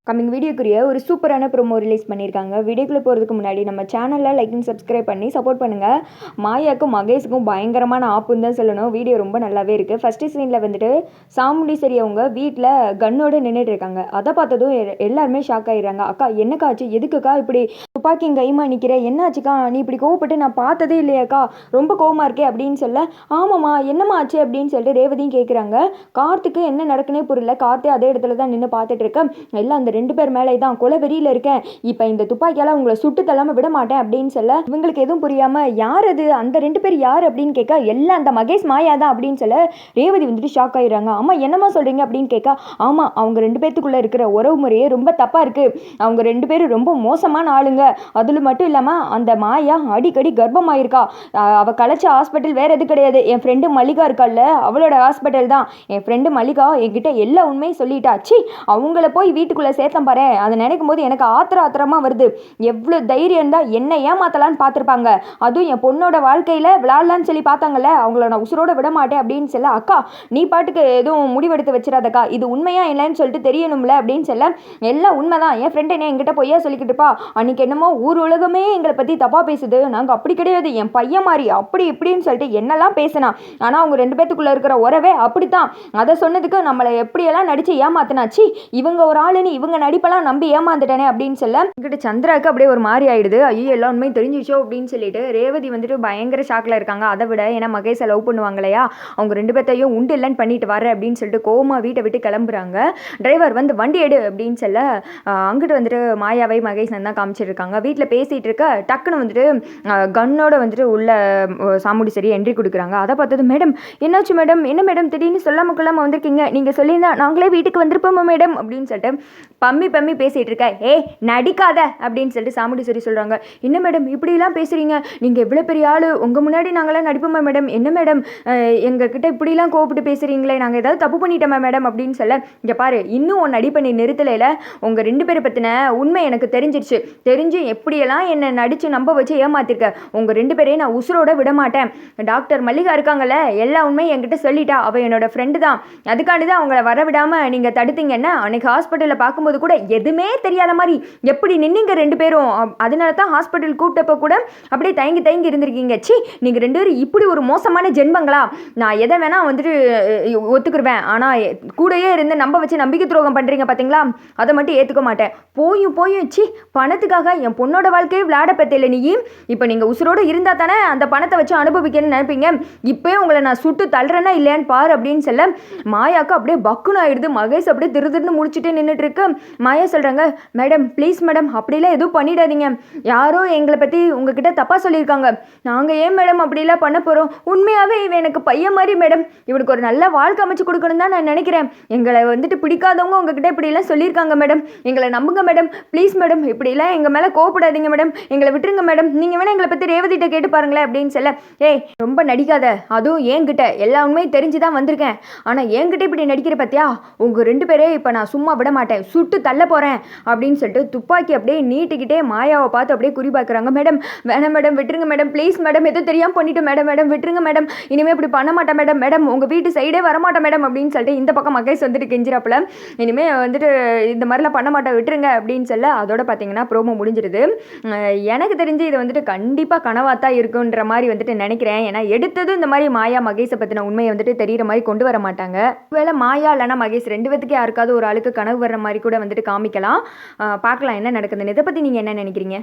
Coming வீடியோக்குரிய ஒரு சூப்பரான promo release பண்ணியிருக்காங்க. வீடியோக்குள்ளே போகிறதுக்கு முன்னாடி நம்ம சேனலில் லைக் அண்ட் சப்ஸ்கிரைப் பண்ணி சப்போர்ட் பண்ணுங்கள். மாயாவுக்கும் மகேஷுக்கும் பயங்கரமான ஆப்புன்னு தான் சொல்லணும். வீடியோ ரொம்ப நல்லாவே இருக்குது. ஃபஸ்ட்டு சீனில் வந்துட்டு சாமுண்டீஸ்வரி அவங்க வீட்டில் கன்னோடு நின்றுட்டு இருக்காங்க. அதை பார்த்ததும் எல்லாருமே ஷாக் ஆகிடுறாங்க. அக்கா என்னக்கா ஆச்சு, எதுக்குக்கா இப்படி துப்பாக்கி கைமா நிற்கிற, என்னாச்சுக்கா, நீ இப்படி கோவப்பட்டு நான் பார்த்ததே இல்லையாக்கா, ரொம்ப கோவமாக இருக்கே அப்படின்னு சொல்ல, ஆமாம்மா என்னம்மா ஆச்சு அப்படின்னு சொல்லிட்டு ரேவதியும் கேட்குறாங்க. கார்த்துக்கு என்ன நடக்குன்னே புரியல. கார்த்தே அதே இடத்துல தான் நின்று பார்த்துட்டு இருக்கேன். எல்லாம் அந்த 2 பேர் மேலே தான் கொலை வெறியில் இருக்கேன், இப்போ இந்த துப்பாக்கியால் உங்களை சுட்டு தள்ளாமல் விட மாட்டேன் அப்படின்னு சொல்ல, இவங்களுக்கு எதுவும் புரியாமல் யார் அது, அந்த 2 பேர் யார் அப்படின்னு கேட்க, எல்லாம் அந்த மகேஷ் மாயா தான் அப்படின்னு சொல்ல ரேவதி வந்துட்டு ஷாக் ஆகிடுறாங்க. ஆமா என்னம்மா சொல்கிறீங்க அப்படின்னு கேட்க, ஆமாம் அவங்க 2 பேர்த்துக்குள்ளே இருக்கிற உறவு முறையே ரொம்ப தப்பாக இருக்குது, அவங்க 2 பேரும் ரொம்ப மோசமான ஆளுங்க, அதில் மட்டும் இல்லாமல் அந்த மாயா அடிக்கடி கர்ப்பமாயிருக்கா, அவள் கலைச்ச ஹாஸ்பிட்டல் வேறு எது கிடையாது, என் ஃப்ரெண்டு மல்லிகா இருக்கால்ல அவளோட ஹாஸ்பிட்டல் தான், என் ஃப்ரெண்டு மல்லிகா என்கிட்ட எல்லா உண்மையும் சொல்லிட்டாச்சு, அவங்கள போய் வீட்டுக்குள்ளே சேர்த்தம் பாரு, அதை நினைக்கும் போது எனக்கு ஆத்திரமாக வருது, எவ்வளோ தைரியம் தான் என்ன ஏமாத்தலான்னு பார்த்துருப்பாங்க, அதுவும் என் பொண்ணோட வாழ்க்கையில் விளாட்லான்னு சொல்லி பார்த்தாங்கல்ல, அவங்கள நான் உசுரோட விட மாட்டேன் அப்படின்னு சொல்ல, அக்கா நீ பாட்டுக்கு எதுவும் முடிவெடுத்து வச்சிடாதக்கா, இது உண்மையா இல்லைன்னு சொல்லிட்டு தெரியணும்ல அப்படின்னு சொல்ல, எல்லாம் உண்மைதான், என் ஃப்ரெண்டு என்ன என்கிட்ட பொய்யா சொல்லிக்கிட்டு இருப்பா, அன்றைக்கி என்னமோ ஊர் உலகமே எங்களை பற்றி தப்பாக பேசுது, நாங்கள் அப்படி கிடையாது, என் பையன் மாதிரி அப்படி இப்படின்னு சொல்லிட்டு என்னெல்லாம் பேசினா, ஆனால் அவங்க 2 பேத்துக்குள்ளே இருக்கிற உறவே அப்படித்தான், அதை சொன்னதுக்கு நம்மளை எப்படியெல்லாம் நடித்து ஏமாத்தினாச்சு, இவங்க ஒரு ஆளுன்னு இவங்க நடிப்பெல்லாம் நம்பி ஏமாந்துட்டேனே அப்படின்னு சொல்ல, இங்கிட்ட சந்திராவுக்கு அப்படியே ஒரு மாதிரி ஆயிடுது. ஐயோ எல்லா உண்மையும் தெரிஞ்சிச்சோ அப்படின்னு சொல்லிட்டு ரேவதி வந்துட்டு பயங்கர ஷாக்கில் இருக்காங்க. அதை விட ஏன்னா மகேஷை லவ் பண்ணுவாங்க இல்லையா, அவங்க 2 பேர்த்தையும் உண்டு இல்லைன்னு பண்ணிட்டு வரேன் அப்படின்னு சொல்லிட்டு கோமா வீட்டை விட்டு கிளம்புறாங்க. டிரைவர் வந்து வண்டி எடு அப்படின்னு சொல்ல, அங்கிட்டு வந்துட்டு மாயாவை மகேஷன் தான் காமிச்சிருக்காங்க. வீட்டில் பேசிகிட்டு இருக்க டக்குன்னு வந்துட்டு கன்னோட வந்துட்டு உள்ள சாமுண்டீஸ்வரி என்ட்ரி கொடுக்குறாங்க. அதை பார்த்தது, மேடம் என்னாச்சு மேடம், என்ன மேடம் திடீர்னு சொல்லாமல் கொள்ளாமல் வந்திருக்கீங்க, நீங்கள் சொல்லியிருந்தா நாங்களே வீட்டுக்கு வந்திருப்போமா மேடம் அப்படின்னு சொல்லிட்டு பம்மி பேசிகிட்டு இருக்க, நடிக்காத அப்படின்னு சொல்லிட்டு சாமுண்டீஸ்வரி சொல்கிறாங்க. என்ன மேடம் இப்படிலாம் பேசுகிறீங்க, நீங்கள் எவ்வளோ பெரிய ஆள், உங்கள் முன்னாடி நாங்களாம் நடிப்போமா மேடம், என்ன மேடம் எங்ககிட்ட இப்படிலாம் கோப்பிட்டு பேசுகிறீங்களே, நாங்கள் ஏதாவது தப்பு பண்ணிட்டோமா மேடம் அப்படின்னு சொல்ல, இங்கே பாரு இன்னும் உன் நடிப்பை நீ நிறுத்தலையில், உங்கள் 2 பேரை பற்றின உண்மை எனக்கு தெரிஞ்சிருச்சு, தெரிஞ்சு எப்படியெல்லாம் என்னை நடித்து நம்ப வச்சு ஏமாத்திருக்க, உங்கள் 2 பேரையும் நான் உசுரோட விட மாட்டேன், டாக்டர் மல்லிகா இருக்காங்கல்ல எல்லா உண்மையும் என்கிட்ட சொல்லிட்டா, அவள் என்னோட ஃப்ரெண்டு தான், அதுக்காண்டி தான் அவங்கள வர விடாமல் நீங்கள் தடுத்தீங்கன்னா, அன்றைக்கி ஹாஸ்பிட்டலில் பார்க்கும்போது கூட எதுவுமே தெரியாத மாதிரி எப்படி நின்னீங்க 2 பேரும், அதனால தான் ஹாஸ்பிட்டல் கூப்பிட்டப்போ கூட அப்படியே தயங்கி இருந்திருக்கீங்க. சி நீங்கள் 2 பேரும் இப்படி ஒரு மோசமான ஜென்மங்களா, நான் எதை வேணால் வந்துட்டு ஒத்துக்குருவேன், ஆனால் கூடயே இருந்து நம்ப வச்சு நம்பிக்கை துரோகம் பண்ணுறீங்க பார்த்தீங்களா, அதை மட்டும் ஏற்றுக்க மாட்டேன், போயும் சி பணத்துக்காக என் பொண்ணோட வாழ்க்கையை விளையாட பற்றியில்லை நீ, இப்போ நீங்கள் உசுரோடு இருந்தால் தானே அந்த பணத்தை வச்சு அனுபவிக்கணும்னு நினைப்பீங்க, இப்போயே உங்களை நான் சுட்டு தள்ளுறேன்னா இல்லையான்னு பாரு அப்படின்னு சொல்ல, மாயாவுக்கு அப்படியே பக்குன்னு ஆயிடுது. மகேஷ் அப்படியே திருன்னு முடிச்சுட்டு நின்றுட்டு இருக்கு. மாயா சொல்கிறாங்க, மேடம் ப்ளீஸ் மேடம் அப்படிலாம் எதுவும் பண்ணிடாதீங்க, யாரோ எங்களை பற்றி உங்ககிட்ட தப்பாக சொல்லியிருக்காங்க, நாங்கள் ஏன் மேடம் அப்படிலாம் பண்ண போகிறோம், உண்மையாகவே இவன் எனக்கு பையன் மாதிரி மேடம், இவனுக்கு ஒரு நல்ல வாழ்க்கை அமைச்சு கொடுக்கணும் தான் நான் நினைக்கிறேன், எங்களை வந்துட்டு பிடிக்காதவங்க உங்ககிட்ட இப்படிலாம் சொல்லியிருக்காங்க மேடம், எங்களை நம்புங்க மேடம் ப்ளீஸ் மேடம், இப்படிலாம் எங்கள் மேலே கோவப்படாதீங்க மேடம், எங்களை விட்டுருங்க மேடம், நீங்கள் வேணால் எங்களை பற்றி ரேவதிட்ட கேட்டு பாருங்களேன் அப்படின்னு சொல்ல, ரொம்ப நடிக்காத, அதுவும் என்கிட்ட எல்லா உண்மையும் தெரிஞ்சு தான் வந்திருக்கேன், ஆனால் என்கிட்ட இப்படி நடிக்கிற பற்றியா, உங்கள் 2 பேரே இப்போ நான் சும்மா விட மாட்டேன், சுட்டு தள்ள போகிறேன் அப்படின்னு சொல்லிட்டு துப்பாக்கி அப்படியே நீட்டிக்கிட்டே மாயாவை பார்த்து அப்படியே குறி பார்க்குறாங்க. மேடம் வேணாம் மேடம் விட்டுருங்க மேடம் ப்ளீஸ் மேடம், எதுவும் தெரியாமல் பண்ணிட்டு மேடம் விட்டுருங்க மேடம், இனிமேல் இப்படி பண்ண மாட்டேன் மேடம் உங்கள் வீட்டு சைடே வரமாட்டேன் மேடம் அப்படின்னு சொல்லிட்டு இந்த பக்கம் மகேஷ் வந்துட்டு கெஞ்சிராப்புல, இனிமேல் வந்துட்டு இந்த மாதிரிலாம் பண்ண மாட்டேன் விட்டுருங்க அப்படின்னு சொல்ல, அதோட பார்த்தீங்கன்னா ப்ரோமோ முடிஞ்சிருது. எனக்கு தெரிஞ்சு இது வந்துட்டு கண்டிப்பாக கனவாக தான் இருக்குன்ற மாதிரி வந்துட்டு நினைக்கிறேன். ஏன்னா எடுத்ததும் இந்த மாதிரி மாயா மகேஷை பற்றின உண்மையை வந்துட்டு தெரிகிற மாதிரி கொண்டு வர மாட்டாங்க. ஒருவேளை மாயா இல்லைனா மகேஷ் 2 பேத்துக்கே யாருக்காவது ஒரு ஆளுக்கு கனவு வர்ற மாதிரி கூட வந்துட்டு காமிக்கலாம். பார்க்கலாம் என்ன நடக்குதுன்னு. இதை பற்றி நீங்கள் என்ன நினைக்கிறீங்க?